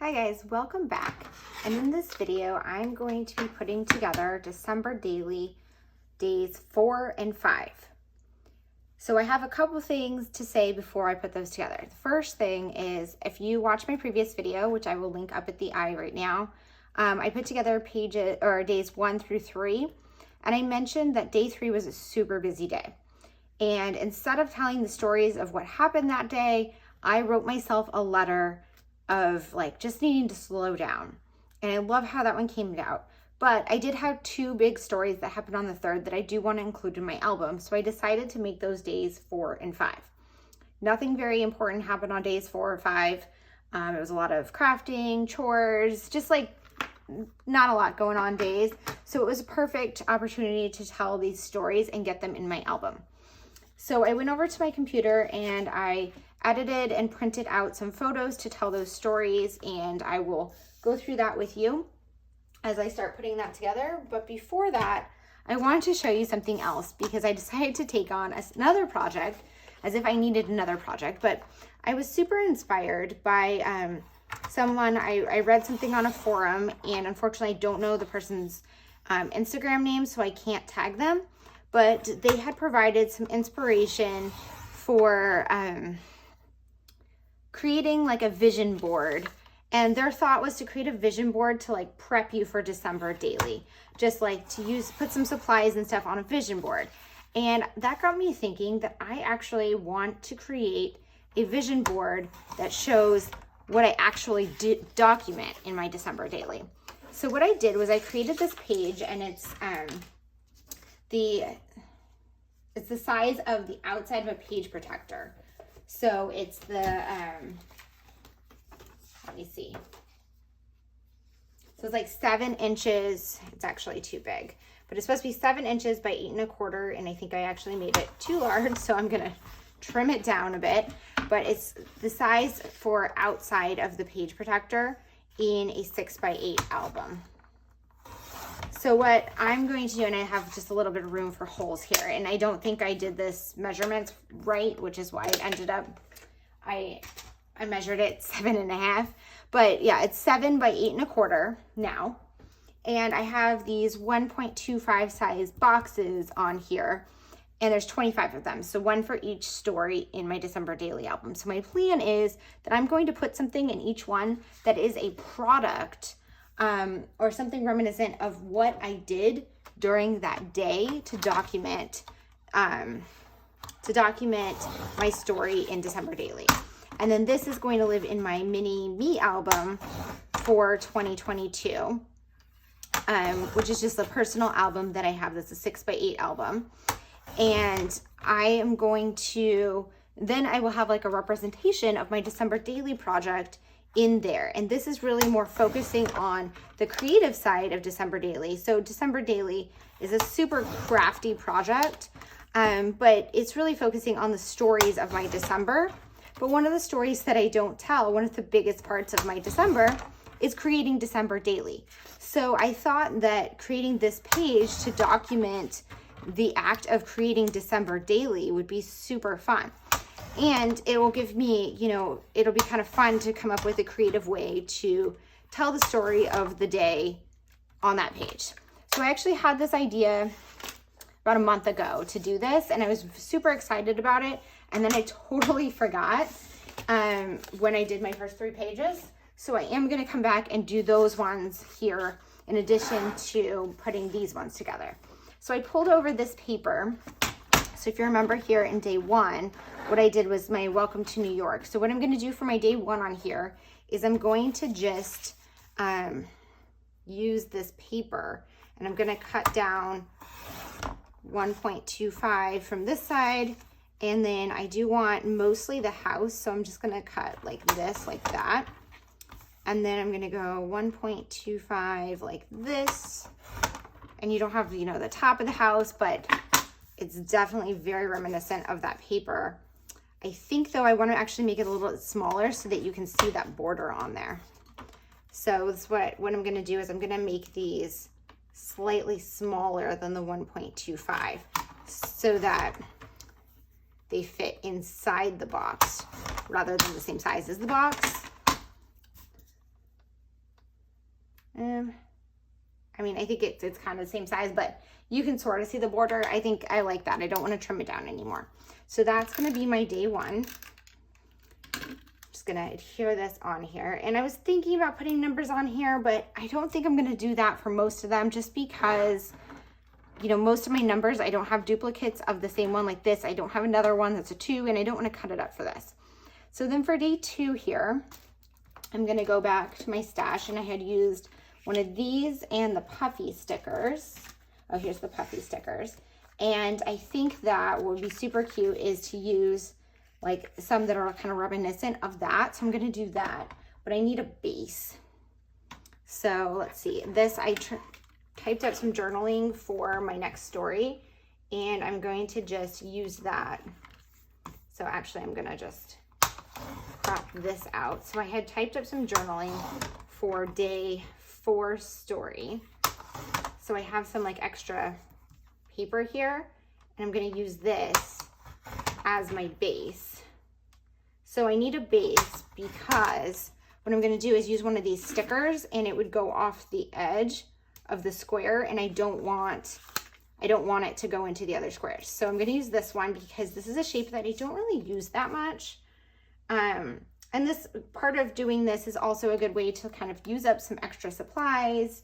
Hi guys, welcome back. And in this video, I'm going to be putting together December daily days 4 and 5. So I have a couple things to say before I put those together. The first thing is, if you watch my previous video, which I will link up at the eye right now, I put together pages or days 1 through 3, and I mentioned that day 3 was a super busy day. And instead of telling the stories of what happened that day, I wrote myself a letter of like just needing to slow down. And I love how that one came out. But I did have 2 big stories that happened on the 3rd that I do want to include in my album. So I decided to make those days 4 and 5. Nothing very important happened on days 4 or 5. It was a lot of crafting, chores, just like not a lot going on days. So it was a perfect opportunity to tell these stories and get them in my album. So I went over to my computer and I edited and printed out some photos to tell those stories, and I will go through that with you as I start putting that together. But before that, I wanted to show you something else because I decided to take on another project, as if I needed another project. But I was super inspired by someone. I read something on a forum, and unfortunately I don't know the person's Instagram name, so I can't tag them, but they had provided some inspiration for creating like a vision board. And their thought was to create a vision board to like prep you for December daily, just like to put some supplies and stuff on a vision board. And that got me thinking that I actually want to create a vision board that shows what I actually document in my December daily. So what I did was I created this page, and it's the size of the outside of a page protector. So it's the, let me see. So it's like 7 inches. It's actually too big, but it's supposed to be 7 inches by 8 1/4. And I think I actually made it too large, so I'm going to trim it down a bit. But it's the size for outside of the page protector in a 6x8 album. So what I'm going to do, and I have just a little bit of room for holes here, and I don't think I did this measurements right, which is why it ended up, I measured it 7.5, but yeah, it's 7 by 8 1/4 now. And I have these 1.25 size boxes on here, and there's 25 of them. So one for each story in my December daily album. So my plan is that I'm going to put something in each one that is a product or something reminiscent of what I did during that day to document my story in December daily. And then this is going to live in my mini me album for 2022, which is just a personal album that I have. That's a 6x8 album. And I am going to, then I will have like a representation of my December daily project in there. And this is really more focusing on the creative side of December daily. So December daily is a super crafty project, but it's really focusing on the stories of my December. But one of the stories that I don't tell, one of the biggest parts of my December, is creating December daily. So I thought that creating this page to document the act of creating December daily would be super fun. And it will give me, it'll be kind of fun to come up with a creative way to tell the story of the day on that page. So I actually had this idea about a month ago to do this, and I was super excited about it. And then I totally forgot when I did my first 3 pages. So I am going to come back and do those ones here in addition to putting these ones together. So I pulled over this paper. So if you remember here in day 1, what I did was my welcome to New York. So what I'm going to do for my day 1 on here is I'm going to just use this paper, and I'm going to cut down 1.25 from this side. And then I do want mostly the house. So I'm just going to cut like this, like that. And then I'm going to go 1.25 like this. And you don't have, the top of the house, but it's definitely very reminiscent of that paper. I think though I want to actually make it a little bit smaller so that you can see that border on there. So that's what I'm going to do is I'm going to make these slightly smaller than the 1.25 so that they fit inside the box rather than the same size as the box. I mean, I think it's kind of the same size, but you can sort of see the border. I think I like that. I don't want to trim it down anymore. So that's going to be my day one. Just going to adhere this on here. And I was thinking about putting numbers on here, but I don't think I'm going to do that for most of them, just because, you know, most of my numbers, I don't have duplicates of the same one like this. I don't have another one that's a 2, and I don't want to cut it up for this. So then for day 2 here, I'm going to go back to my stash, and I had used one of these and the puffy stickers. Oh, here's the puffy stickers. And I think that what would be super cute is to use like some that are kind of reminiscent of that. So I'm going to do that, but I need a base. So let's see. This, I typed up some journaling for my next story, and I'm going to just use that. So actually, I'm going to just crop this out. So I had typed up some journaling for day 4 story. So I have some like extra paper here, and I'm going to use this as my base. So I need a base because what I'm going to do is use one of these stickers, and it would go off the edge of the square, and I don't want it to go into the other squares. So I'm going to use this one because this is a shape that I don't really use that much. And this part of doing this is also a good way to kind of use up some extra supplies,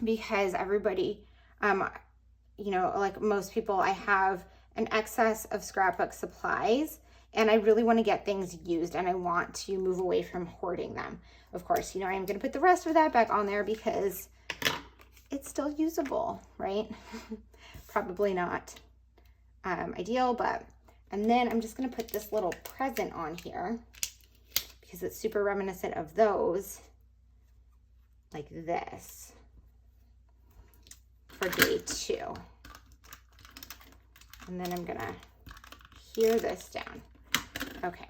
because everybody, you know, like most people, I have an excess of scrapbook supplies, and I really want to get things used, and I want to move away from hoarding them. Of course, you know, I'm going to put the rest of that back on there because it's still usable, right? Probably not ideal, but, and then I'm just going to put this little present on here because it's super reminiscent of those, like this, for day 2. And then I'm going to adhere this down. Okay.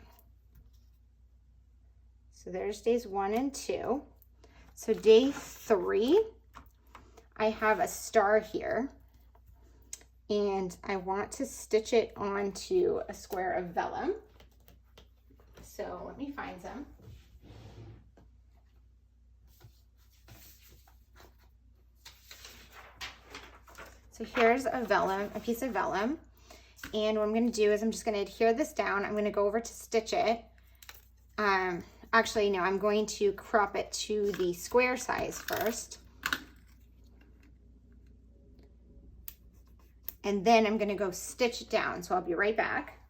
So there's days 1 and 2. So day 3, I have a star here, and I want to stitch it onto a square of vellum. So let me find some. So here's a piece of vellum. And what I'm going to do is I'm just going to adhere this down. I'm going to go over to stitch it. Actually, no, I'm going to crop it to the square size first. And then I'm going to go stitch it down. So I'll be right back.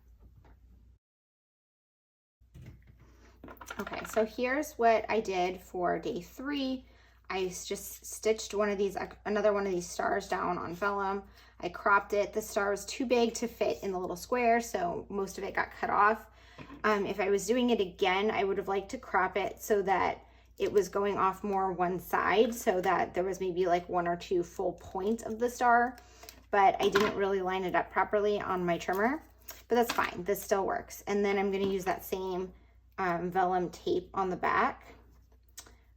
Okay, so here's what I did for day 3. I just stitched another one of these stars down on vellum. I cropped it. The star was too big to fit in the little square, so most of it got cut off. If I was doing it again, I would have liked to crop it so that it was going off more one side, so that there was maybe like 1 or 2 full points of the star, but I didn't really line it up properly on my trimmer, but that's fine. This still works. And then I'm going to use that same vellum tape on the back.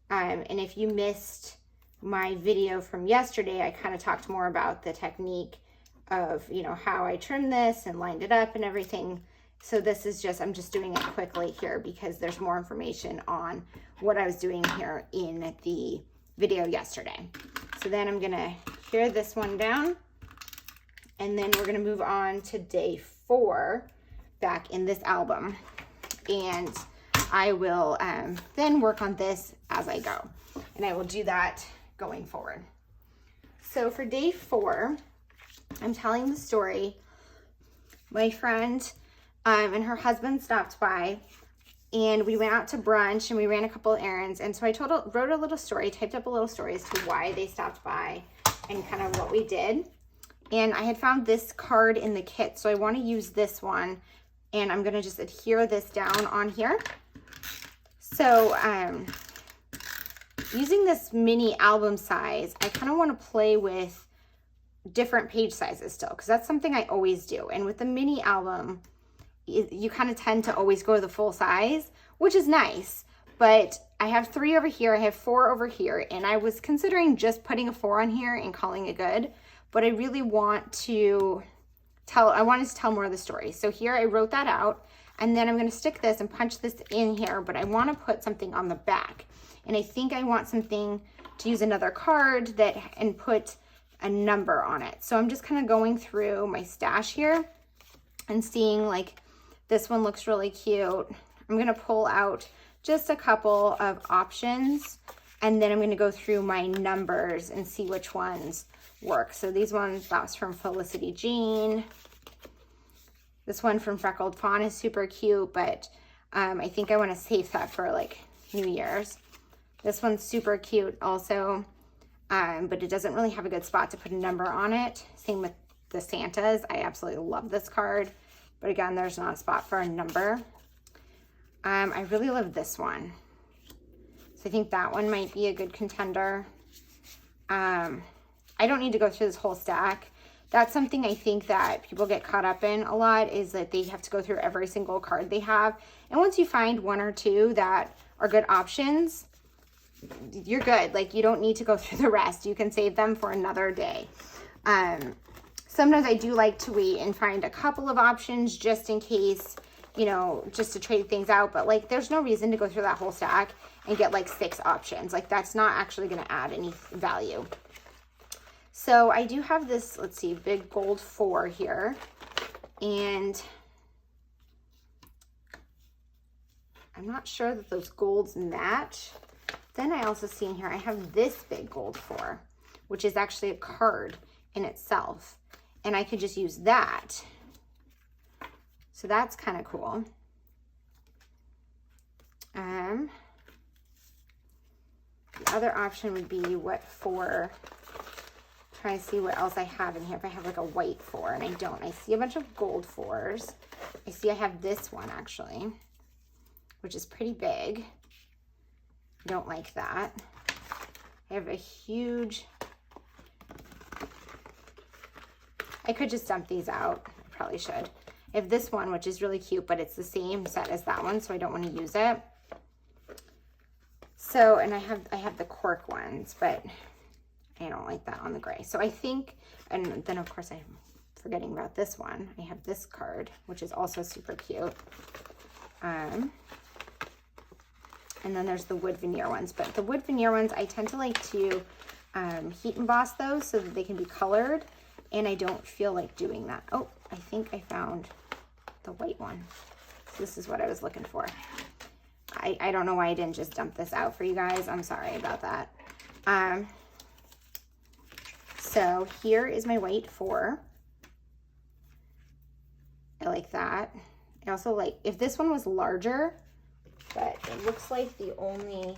And if you missed my video from yesterday, I kind of talked more about the technique of, you know, how I trimmed this and lined it up and everything. So this is just, I'm just doing it quickly here because there's more information on what I was doing here in the video yesterday. So then I'm gonna adhere this one down, and then we're gonna move on to day 4 back in this album. And I will then work on this as I go, and I will do that going forward. So for day 4, I'm telling the story. My friend and her husband stopped by, and we went out to brunch, and we ran a couple of errands. And so I wrote a little story, typed up a little story as to why they stopped by and kind of what we did. And I had found this card in the kit, so I want to use this one, and I'm going to just adhere this down on here. So using this mini album size, I kind of want to play with different page sizes still, because that's something I always do. And with the mini album, you kind of tend to always go to the full size, which is nice. But I have 3 over here, I have 4 over here, and I was considering just putting a 4 on here and calling it good. But I really want to I wanted to tell more of the story. So here I wrote that out. And then I'm gonna stick this and punch this in here, but I wanna put something on the back. And I think I want something to use another card and put a number on it. So I'm just kind of going through my stash here and seeing, like, this one looks really cute. I'm gonna pull out just a couple of options, and then I'm gonna go through my numbers and see which ones work. So these ones, that was from Felicity Jean. This one from Freckled Fawn is super cute, but I think I want to save that for like New Year's. This one's super cute also, but it doesn't really have a good spot to put a number on it. Same with the Santas. I absolutely love this card, but again, there's not a spot for a number. I really love this one. So I think that one might be a good contender. I don't need to go through this whole stack. That's something I think that people get caught up in a lot, is that they have to go through every single card they have. And once you find one or two that are good options, you're good. Like, you don't need to go through the rest. You can save them for another day. Sometimes I do like to wait and find a couple of options just in case, you know, just to trade things out. But like, there's no reason to go through that whole stack and get like 6 options. Like, that's not actually going to add any value. So I do have this, let's see, big gold 4 here, and I'm not sure that those golds match. Then I also see in here, I have this big gold 4, which is actually a card in itself, and I could just use that. So that's kind of cool. The other option would be what 4, trying to see what else I have in here. If I have like a white 4, and I don't. I see a bunch of gold 4s. I see I have this one actually, which is pretty big. I don't like that. I have a huge, I could just dump these out. I probably should. I have this one, which is really cute, but it's the same set as that one, so I don't want to use it. So, and I have the cork ones, but I don't like that on the gray. So I think, and then of course I'm forgetting about this one. I have this card, which is also super cute. And then there's the wood veneer ones. But the wood veneer ones, I tend to like to heat emboss those so that they can be colored. And I don't feel like doing that. Oh, I think I found the white one. So this is what I was looking for. I don't know why I didn't just dump this out for you guys. I'm sorry about that. So here is my white 4. I like that. I also like, if this one was larger, but it looks like I only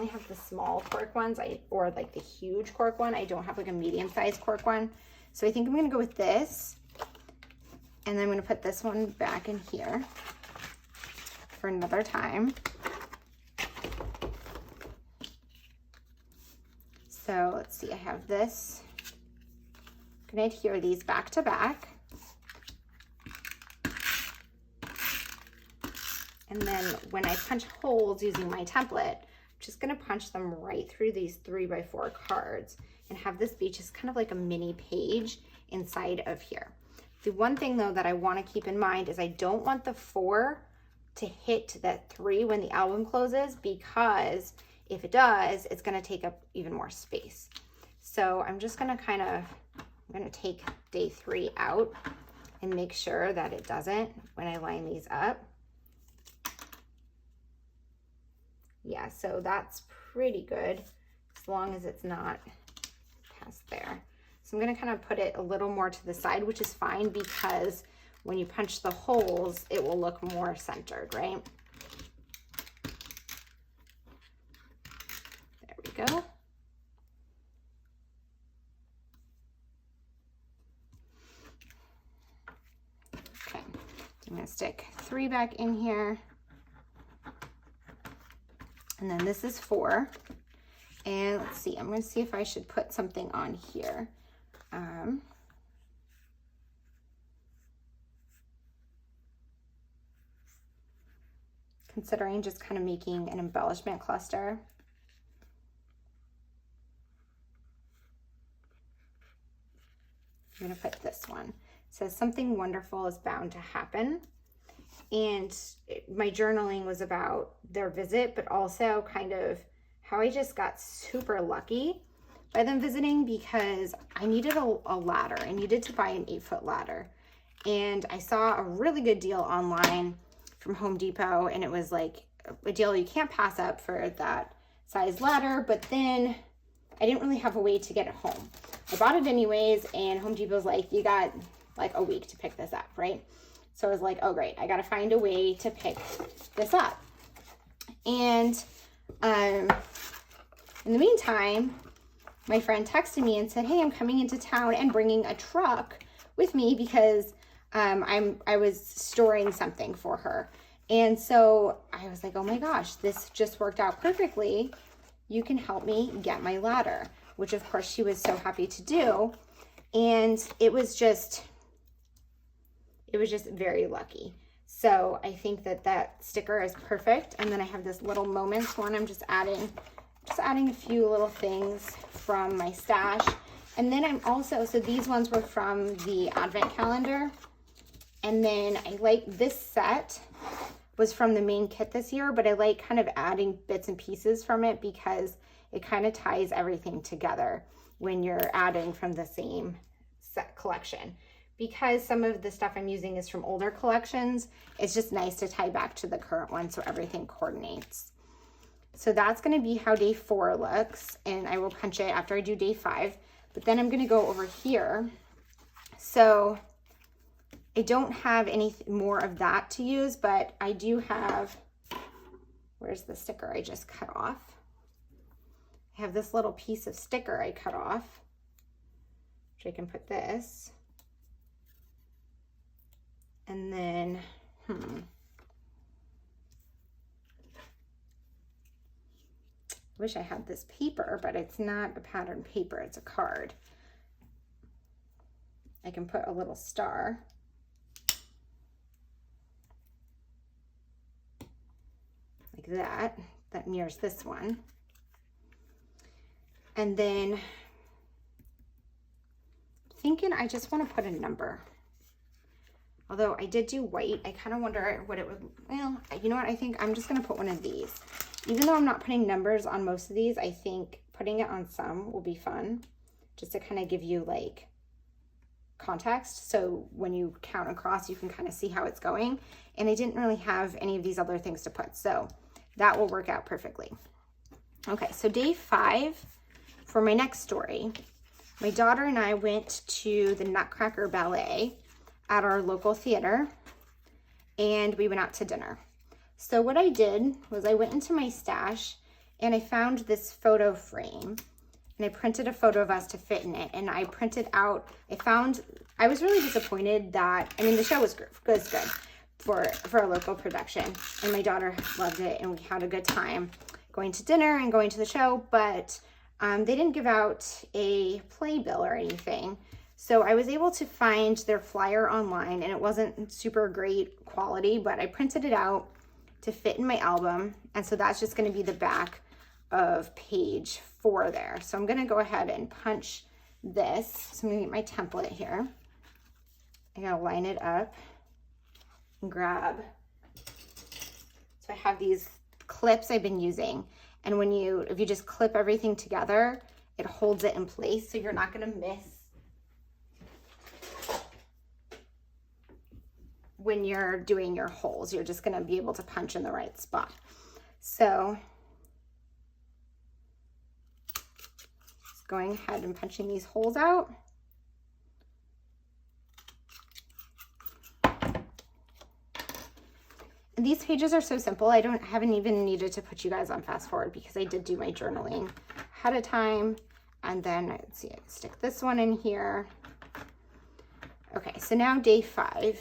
have the small cork ones, or like the huge cork one. I don't have like a medium-sized cork one. So I think I'm gonna go with this. And then I'm gonna put this one back in here for another time. So let's see, I have this. I'm gonna adhere these back to back. And then when I punch holes using my template, I'm just gonna punch them right through these 3x4 cards and have this be just kind of like a mini page inside of here. The one thing though that I wanna keep in mind is I don't want the 4 to hit that 3 when the album closes, because if it does, it's gonna take up even more space. So I'm just gonna I'm gonna take day 3 out and make sure that it doesn't when I line these up. Yeah, so that's pretty good as long as it's not past there. So I'm gonna kind of put it a little more to the side, which is fine because when you punch the holes, it will look more centered, right? There we go. Okay, I'm gonna stick 3 back in here. And then this is 4. And let's see, I'm gonna see if I should put something on here. Considering just kind of making an embellishment cluster. I'm gonna put this one. It says something wonderful is bound to happen. And my journaling was about their visit, but also kind of how I just got super lucky by them visiting, because I needed a ladder. I needed to buy an 8-foot ladder. And I saw a really good deal online from Home Depot, and it was like a deal you can't pass up for that size ladder. But then I didn't really have a way to get it home. I bought it anyways, and Home Depot's like, you got like a week to pick this up, right? So I was like, oh great, I gotta find a way to pick this up. And in the meantime, my friend texted me and said, hey, I'm coming into town and bringing a truck with me because I was storing something for her. And so I was like, oh my gosh, this just worked out perfectly. You can help me get my ladder, which of course she was so happy to do. And it was just very lucky. So I think that sticker is perfect. And then I have this little moments one. I'm just adding a few little things from my stash. And then I'm also, so these ones were from the advent calendar. And then I like this set was from the main kit this year, but I like kind of adding bits and pieces from it because it kind of ties everything together when you're adding from the same set collection. Because some of the stuff I'm using is from older collections, it's just nice to tie back to the current one so everything coordinates. So that's going to be how day 4 looks, and I will punch it after I do day 5. But then I'm going to go over here. So I don't have any more of that to use, but I do have, where's the sticker I just cut off? I have this little piece of sticker I cut off, which I can put this. And then, I wish I had this paper, but it's not a pattern paper, it's a card. I can put a little star. Like that. That mirrors this one. And then, thinking I just want to put a number. Although I did do white, I kind of wonder what it would, well, you know what? I think I'm just going to put one of these. Even though I'm not putting numbers on most of these, I think putting it on some will be fun. Just to kind of give you like context. So when you count across, you can kind of see how it's going. And I didn't really have any of these other things to put. So that will work out perfectly. Okay, so day 5 for my next story. My daughter and I went to the Nutcracker Ballet at our local theater, and we went out to dinner. So what I did was I went into my stash and I found this photo frame, and I printed a photo of us to fit in it. And I printed out, I was really disappointed that, I mean, the show was good for a local production, and my daughter loved it, and we had a good time going to dinner and going to the show, but they didn't give out a playbill or anything. So I was able to find their flyer online, and it wasn't super great quality, but I printed it out to fit in my album. And so that's just going to be the back of page 4 there. So I'm going to go ahead and punch this. So I'm going to get my template here. I got to line it up and grab. So I have these clips I've been using. And if you just clip everything together, it holds it in place. So you're not going to miss when you're doing your holes. You're just going to be able to punch in the right spot. So just going ahead and punching these holes out. And these pages are so simple. I haven't even needed to put you guys on fast forward because I did do my journaling ahead of time. And then let's see, I stick this one in here. Okay, so now day 5.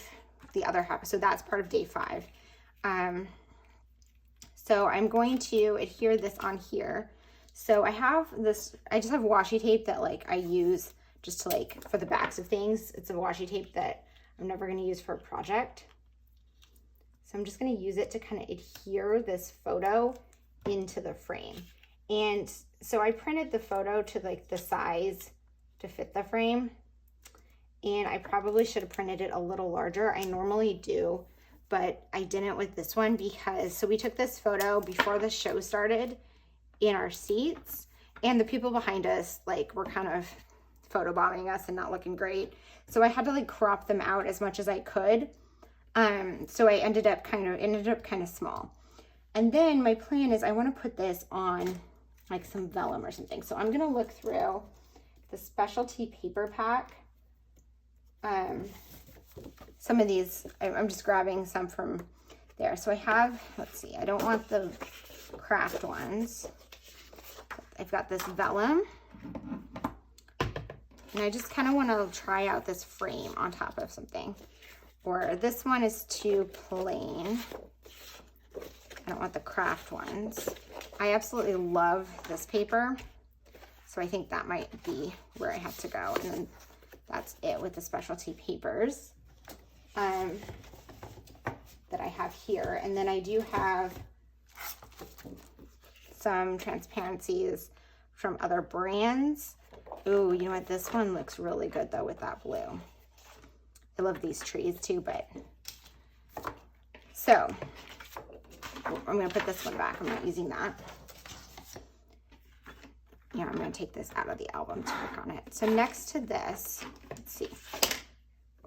The other half, so that's part of day 5. So I'm going to adhere this on here. So I have this, I just have washi tape that like I use just to like for the backs of things. It's a washi tape that I'm never going to use for a project. So I'm just going to use it to kind of adhere this photo into the frame. And so I printed the photo to like the size to fit the frame. And I probably should have printed it a little larger. I normally do, but I didn't with this one because, so we took this photo before the show started in our seats, and the people behind us like were kind of photobombing us and not looking great. So I had to like crop them out as much as I could. So I ended up kind of small. And then my plan is I want to put this on like some vellum or something. So I'm going to look through the specialty paper pack. Some of these, I'm just grabbing some from there. So I have, let's see, I don't want the craft ones. I've got this vellum. And I just kind of want to try out this frame on top of something. Or this one is too plain. I don't want the craft ones. I absolutely love this paper. So I think that might be where I have to go. And then that's it with the specialty papers that I have here. And then I do have some transparencies from other brands. Ooh, you know what? This one looks really good though with that blue. I love these trees too, but so I'm going to put this one back. I'm not using that. Yeah, I'm going to take this out of the album to work on it. So next to this, let's see,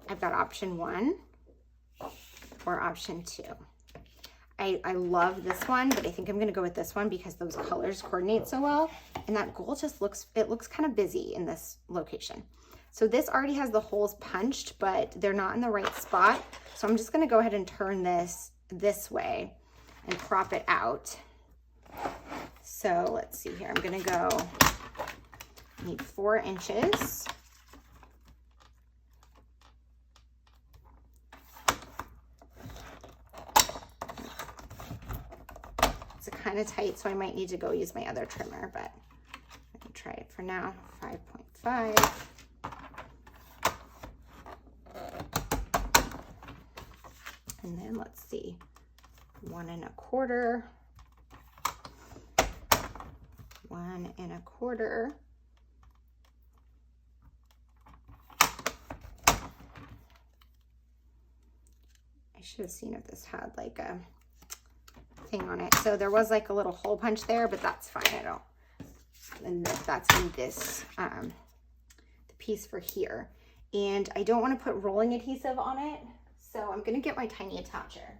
I've got option 1 or option 2. I love this one, but I think I'm going to go with this one because those colors coordinate so well. And that gold just looks kind of busy in this location. So this already has the holes punched, but they're not in the right spot. So I'm just going to go ahead and turn this way and crop it out. So let's see here. I'm going to go, I need 4 inches. It's kind of tight, so I might need to go use my other trimmer, but I can try it for now. 5.5. And then let's see, 1 1/4. 1 1/4. I should have seen if this had like a thing on it. So there was like a little hole punch there, but that's fine. I don't, and that's in this, the piece for here. And I don't want to put rolling adhesive on it. So I'm going to get my tiny attacher.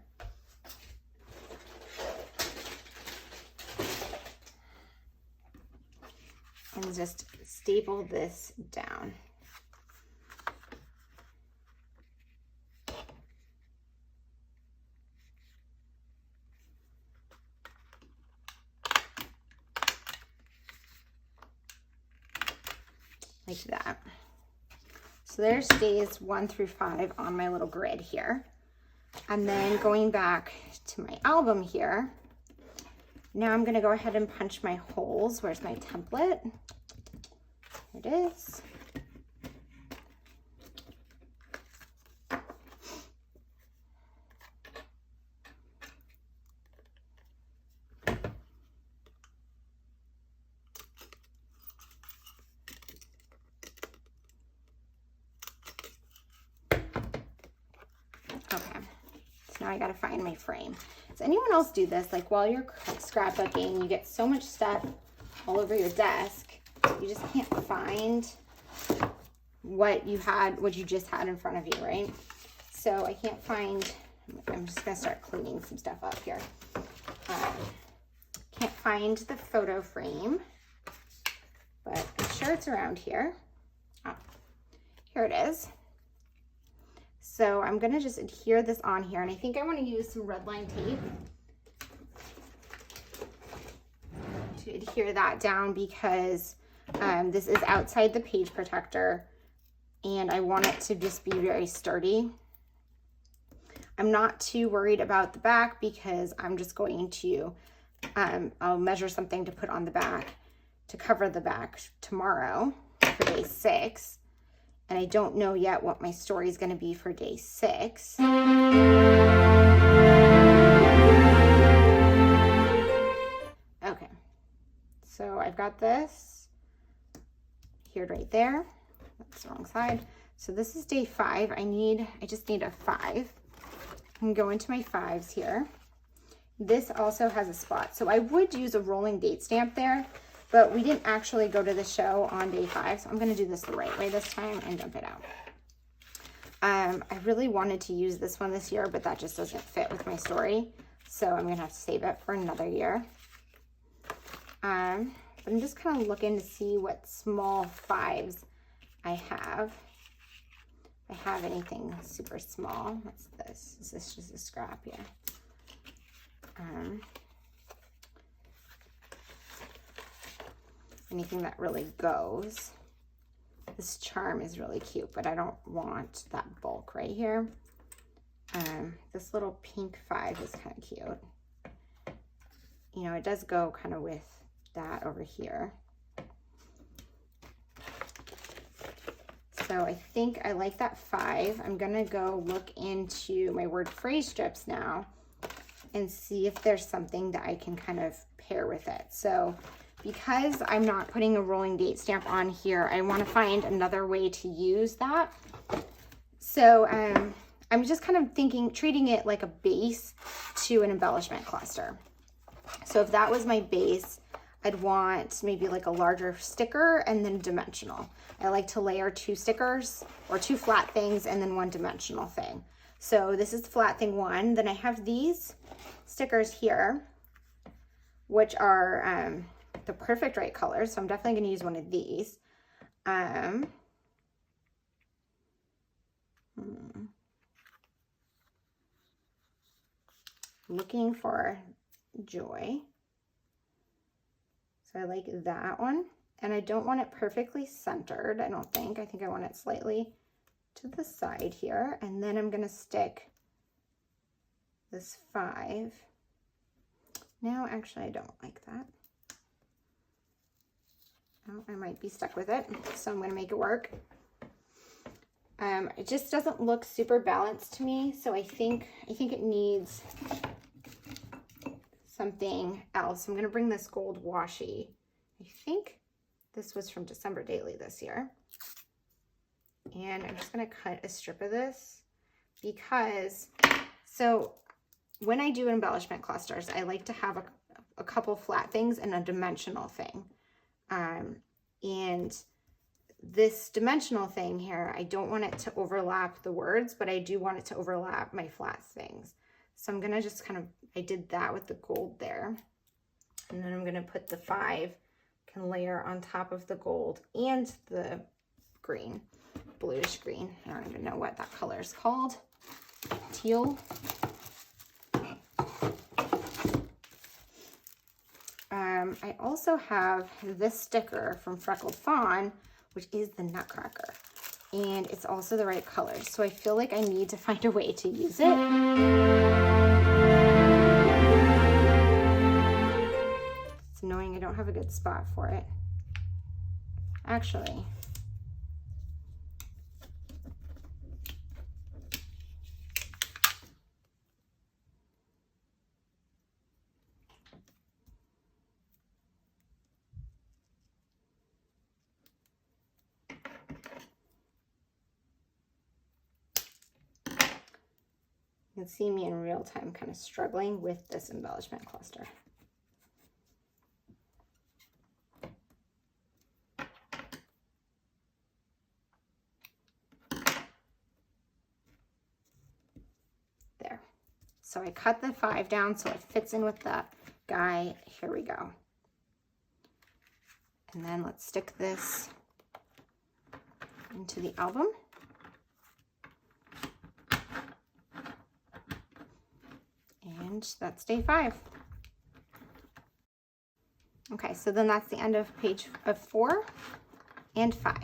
And just staple this down. Like that. So there's days 1 through 5 on my little grid here. And then going back to my album here, now I'm going to go ahead and punch my holes. Where's my template? Here it is. Okay, so now I gotta find my frame. Does anyone else do this? Like while you're scrapbooking, you get so much stuff all over your desk, you just can't find what you just had in front of you, right? So I can't find, I'm just gonna start cleaning some stuff up here. Can't find the photo frame, but I'm sure it's around here. Oh, here it is. So I'm gonna just adhere this on here, and I think I wanna use some red line tape to adhere that down because this is outside the page protector and I want it to just be very sturdy. I'm not too worried about the back because I'm just going to, I'll measure something to put on the back to cover the back tomorrow for day 6. And I don't know yet what my story is going to be for day 6. Okay, so I've got this here right there. That's the wrong side. So this is day 5. I just need a 5. I'm going to my 5s here. This also has a spot. So I would use a rolling date stamp there, but we didn't actually go to the show on day 5. So I'm going to do this the right way this time and dump it out. I really wanted to use this one this year, but that just doesn't fit with my story. So I'm going to have to save it for another year. But I'm just kind of looking to see what small 5s I have. If I have anything super small. What's this? Is this just a scrap? Yeah. Anything that really goes. This charm is really cute, but I don't want that bulk right here. This little pink 5 is kind of cute. You know, it does go kind of with that over here. So I think I like that 5. I'm gonna go look into my word phrase strips now and see if there's something that I can kind of pair with it. So because I'm not putting a rolling date stamp on here, I want to find another way to use that. So I'm just kind of treating it like a base to an embellishment cluster. So if that was my base, I'd want maybe like a larger sticker and then dimensional. I like to layer 2 stickers or 2 flat things and then 1 dimensional thing. So this is flat thing 1. Then I have these stickers here, which are the perfect right color. So I'm definitely going to use one of these. Looking for joy. So I like that one. And I don't want it perfectly centered, I don't think. I think I want it slightly to the side here. And then I'm going to stick this 5. No, actually, I don't like that. Oh, I might be stuck with it, so I'm going to make it work. It just doesn't look super balanced to me, so I think it needs something else. I'm going to bring this gold washi. I think this was from December Daily this year. And I'm just going to cut a strip of this because, so when I do embellishment clusters, I like to have a couple flat things and a dimensional thing. And this dimensional thing here, I don't want it to overlap the words, but I do want it to overlap my flat things. So I'm going to just kind of, I did that with the gold there. And then I'm going to put the 5, can layer on top of the gold and the green, bluish green. I don't even know what that color is called. Teal. I also have this sticker from Freckled Fawn, which is the Nutcracker. And it's also the right color. So I feel like I need to find a way to use it. It's annoying I don't have a good spot for it. Actually, you can see me in real time kind of struggling with this embellishment cluster. There. So I cut the 5 down so it fits in with that guy. Here we go. And then let's stick this into the album. And that's day 5. Okay, so then that's the end of page 4 and 5.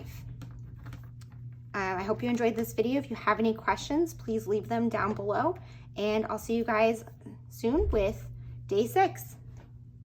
I hope you enjoyed this video. If you have any questions, please leave them down below. And I'll see you guys soon with day 6.